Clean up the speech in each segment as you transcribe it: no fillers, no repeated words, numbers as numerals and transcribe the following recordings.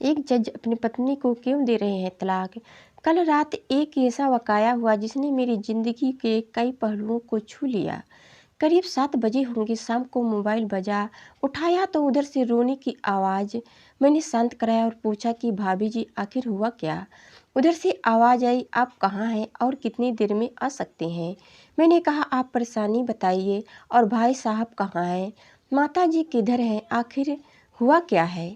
एक जज अपनी पत्नी को क्यों दे रहे हैं तलाक। कल रात एक ऐसा वाकया हुआ जिसने मेरी ज़िंदगी के कई पहलुओं को छू लिया। करीब 7 बजे होंगे, शाम को मोबाइल बजा। उठाया तो उधर से रोने की आवाज़। मैंने शांत कराया और पूछा कि भाभी जी आखिर हुआ क्या। उधर से आवाज़ आई, आप कहाँ हैं और कितनी देर में आ सकते हैं। मैंने कहा आप परेशानी बताइए और भाई साहब कहाँ हैं, माता जी किधर हैं, आखिर हुआ क्या है।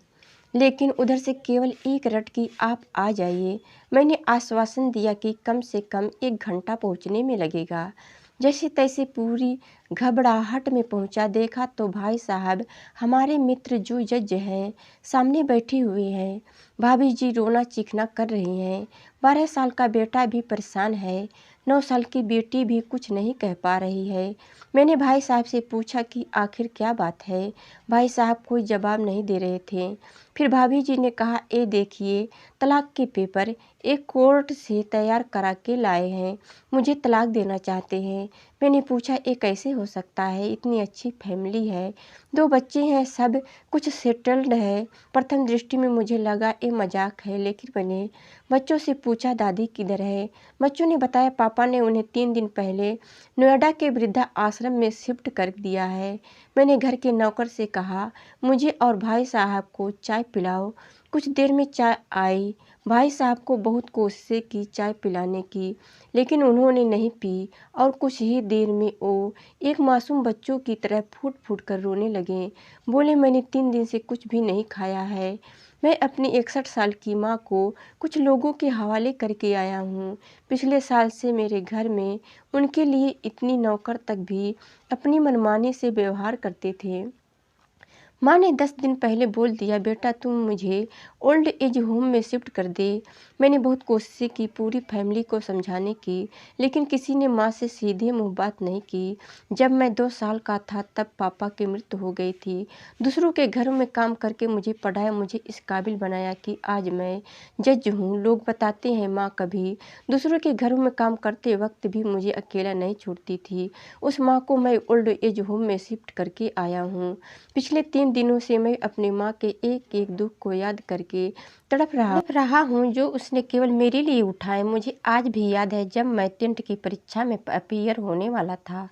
लेकिन उधर से केवल एक रट की आप आ जाइए। मैंने आश्वासन दिया कि कम से कम 1 घंटा पहुंचने में लगेगा। जैसे तैसे पूरी घबराहट में पहुंचा, देखा तो भाई साहब हमारे मित्र जो जज हैं सामने बैठे हुए हैं। भाभी जी रोना चीखना कर रही हैं। 12 साल का बेटा भी परेशान है। 9 साल की बेटी भी कुछ नहीं कह पा रही है। मैंने भाई साहब से पूछा कि आखिर क्या बात है। भाई साहब कोई जवाब नहीं दे रहे थे। फिर भाभी जी ने कहा, ये देखिए तलाक के पेपर एक कोर्ट से तैयार करा के लाए हैं, मुझे तलाक देना चाहते हैं। मैंने पूछा ये कैसे हो सकता है, इतनी अच्छी फैमिली है, 2 बच्चे हैं, सब कुछ सेटल्ड है। प्रथम दृष्टि में मुझे लगा ये मजाक है, लेकिन मैंने बच्चों से पूछा दादी किधर है। बच्चों ने बताया पापा ने उन्हें 3 दिन पहले नोएडा के वृद्धा आश्रम में शिफ्ट कर दिया है। मैंने घर के नौकर से कहा मुझे और भाई साहब को चाय पिलाओ। कुछ देर में चाय आई। भाई साहब को बहुत कोशिशें की चाय पिलाने की, लेकिन उन्होंने नहीं पी और कुछ ही देर में वो एक मासूम बच्चों की तरह फूट फूट कर रोने लगे। बोले मैंने 3 दिन से कुछ भी नहीं खाया है। मैं अपनी 61 साल की माँ को कुछ लोगों के हवाले करके आया हूँ। पिछले साल से मेरे घर में उनके लिए इतनी नौकर तक भी अपनी मनमानी से व्यवहार करते थे। माँ ने 10 दिन पहले बोल दिया बेटा तुम मुझे ओल्ड एज होम में शिफ्ट कर दे। मैंने बहुत कोशिशें की पूरी फैमिली को समझाने की, लेकिन किसी ने माँ से सीधे मुंह बात नहीं की। जब मैं 2 साल का था तब पापा की मृत्यु हो गई थी। दूसरों के घरों में काम करके मुझे पढ़ाया, मुझे इस काबिल बनाया कि आज मैं जज हूँ। लोग बताते हैं माँ कभी दूसरों के घरों में काम करते वक्त भी मुझे अकेला नहीं छोड़ती थी। उस माँ को मैं ओल्ड एज होम में शिफ्ट करके आया हूँ। पिछले 3 दिनों से मैं अपनी माँ के एक एक दुख को याद करके तड़प रहा हूँ जो उसने केवल मेरे लिए उठाए। मुझे आज भी याद है जब मैं टेंट की परीक्षा में अपीयर होने वाला था।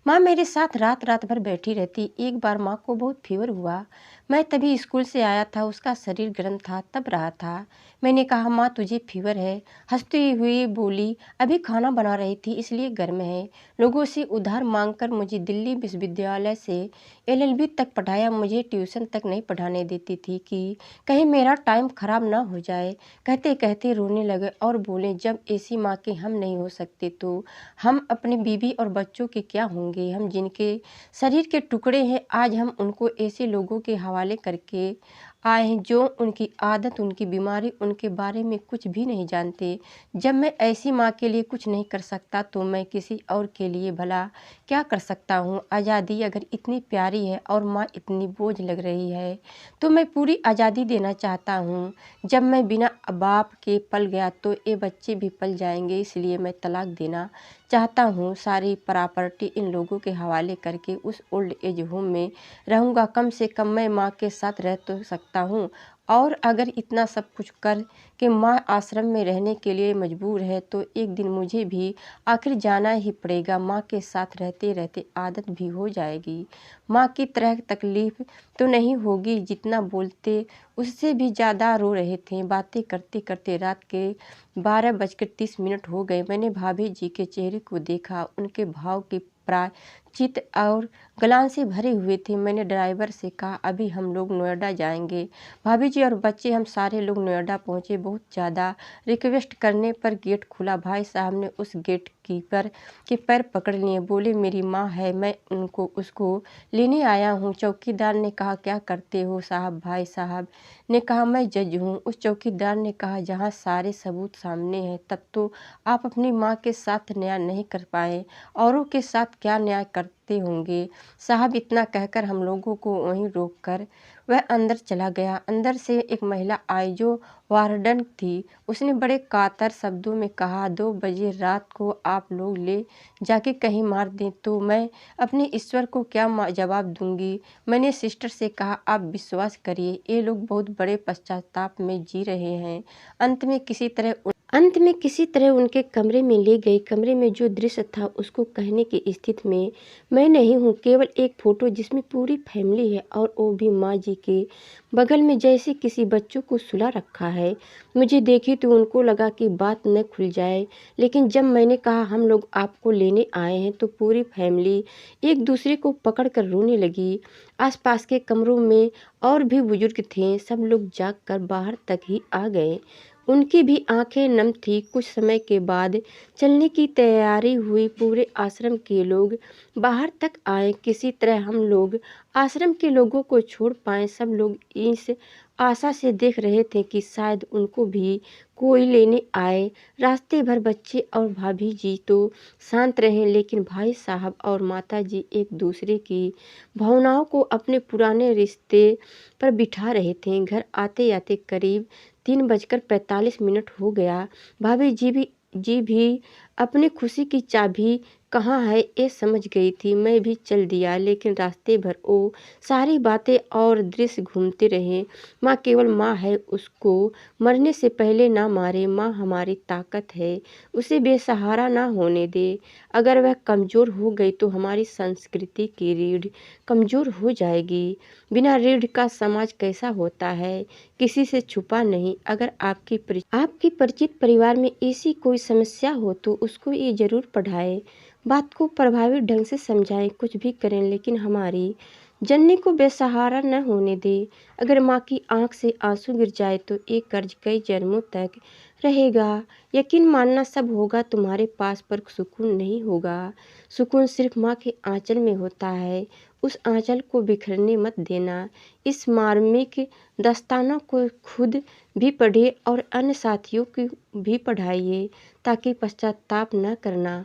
माँ मेरे साथ रात रात भर बैठी रहती। एक बार माँ को बहुत फीवर हुआ। मैं तभी स्कूल से आया था, उसका शरीर गर्म था, तब रहा था। मैंने कहा माँ तुझे फीवर है। हंसती हुई बोली अभी खाना बना रही थी इसलिए गर्म है। लोगों से उधार मांगकर मुझे दिल्ली विश्वविद्यालय से LLB तक पढ़ाया। मुझे ट्यूशन तक नहीं पढ़ाने देती थी कि कहीं मेरा टाइम खराब ना हो जाए। कहते कहते रोने लगे और बोले जब ऐसी माँ के हम नहीं हो सकते तो हम अपने बीवी और बच्चों के क्या होंगे। हम जिनके शरीर के टुकड़े हैं आज हम उनको ऐसे लोगों के हवाले करके आए हैं जो उनकी आदत उनकी बीमारी उनके बारे में कुछ भी नहीं जानते। जब मैं ऐसी माँ के लिए कुछ नहीं कर सकता तो मैं किसी और के लिए भला क्या कर सकता हूँ। आज़ादी अगर इतनी प्यारी है और माँ इतनी बोझ लग रही है तो मैं पूरी आज़ादी देना चाहता हूँ। जब मैं बिना बाप के पल गया तो ये बच्चे भी पल जाएंगे, इसलिए मैं तलाक देना चाहता हूँ। सारी प्रॉपर्टी इन लोगों के हवाले करके उस ओल्ड एज होम में रहूँगा। कम से कम मैं माँ के साथ रह तो सकता हूँ। और अगर इतना सब कुछ कर कि माँ आश्रम में रहने के लिए मजबूर है तो एक दिन मुझे भी आखिर जाना ही पड़ेगा। माँ के साथ रहते रहते आदत भी हो जाएगी। माँ की तरह तकलीफ तो नहीं होगी। जितना बोलते उससे भी ज़्यादा रो रहे थे। बातें करते करते रात के 12:30 हो गए। मैंने भाभी जी के चेहरे को देखा। उनके भाव के प्रायश्चित और ग्लानि से भरे हुए थे। मैंने ड्राइवर से कहा अभी हम लोग नोएडा जाएंगे। भाभी जी और बच्चे हम सारे लोग नोएडा पहुंचे। बहुत ज़्यादा रिक्वेस्ट करने पर गेट खुला। भाई साहब ने उस गेट कीपर के पैर पकड़ लिए। बोले मेरी माँ है, मैं उसको लेने आया हूँ। चौकीदार ने कहा क्या करते हो साहब। भाई साहब ने कहा मैं जज हूँ। उस चौकीदार ने कहा जहाँ सारे सबूत सामने हैं तब तो आप अपनी माँ के साथ न्याय नहीं कर पाए, औरों के साथ क्या न्याय करते होंगे। साहब इतना कहकर हम लोगों को वहीं रोक कर वह अंदर चला गया। अंदर से एक महिला आई जो वार्डन थी। उसने बड़े कातर शब्दों में कहा, 2 बजे रात को आप लोग ले जाके कहीं मार दें तो मैं अपने ईश्वर को क्या जवाब दूंगी। मैंने सिस्टर से कहा, आप विश्वास करिए, ये लोग बहुत बड़े पश्चाताप में जी रहे हैं। अंत में किसी तरह उनके कमरे में ले गई। कमरे में जो दृश्य था उसको कहने की स्थिति में मैं नहीं हूँ। केवल एक फोटो जिसमें पूरी फैमिली है और वो भी माँ जी के बगल में, जैसे किसी बच्चों को सुला रखा है। मुझे देखी तो उनको लगा कि बात न खुल जाए, लेकिन जब मैंने कहा हम लोग आपको लेने आए हैं तो पूरी फैमिली एक दूसरे को पकड़ कर रोने लगी। आसपास के कमरों में और भी बुजुर्ग थे। सब लोग जाग कर बाहर तक ही आ गए। उनकी भी आंखें नम थी। कुछ समय के बाद चलने की तैयारी हुई। पूरे आश्रम के लोग बाहर तक आए। किसी तरह हम लोग आश्रम के लोगों को छोड़ पाए। सब लोग इस आशा से देख रहे थे कि शायद उनको भी कोई लेने आए। रास्ते भर बच्चे और भाभी जी तो शांत रहे, लेकिन भाई साहब और माता जी एक दूसरे की भावनाओं को अपने पुराने रिश्ते पर बिठा रहे थे। घर आते आते करीब 3:45 हो गया। भाभी जी भी अपनी खुशी की चाबी कहाँ है ये समझ गई थी। मैं भी चल दिया, लेकिन रास्ते भर वो सारी बातें और दृश्य घूमते रहे। माँ केवल माँ है, उसको मरने से पहले ना मारे। माँ हमारी ताकत है, उसे बेसहारा ना होने दे। अगर वह कमज़ोर हो गई तो हमारी संस्कृति की रीढ़ कमज़ोर हो जाएगी। बिना रीढ़ का समाज कैसा होता है, किसी से छुपा नहीं। अगर आपकी परिचित परिवार में ऐसी कोई समस्या हो तो उसको ये ज़रूर पढ़ाएं, बात को प्रभावी ढंग से समझाएं। कुछ भी करें, लेकिन हमारी जननी को बेसहारा न होने दें। अगर माँ की आंख से आंसू गिर जाए तो ये कर्ज कई जन्मों तक रहेगा। यकीन मानना सब होगा तुम्हारे पास, पर सुकून नहीं होगा। सुकून सिर्फ माँ के आंचल में होता है। उस आंचल को बिखरने मत देना। इस मार्मिक दस्ताना को खुद भी पढ़िए और अन्य साथियों को भी पढ़ाइए, ताकि पश्चाताप न करना।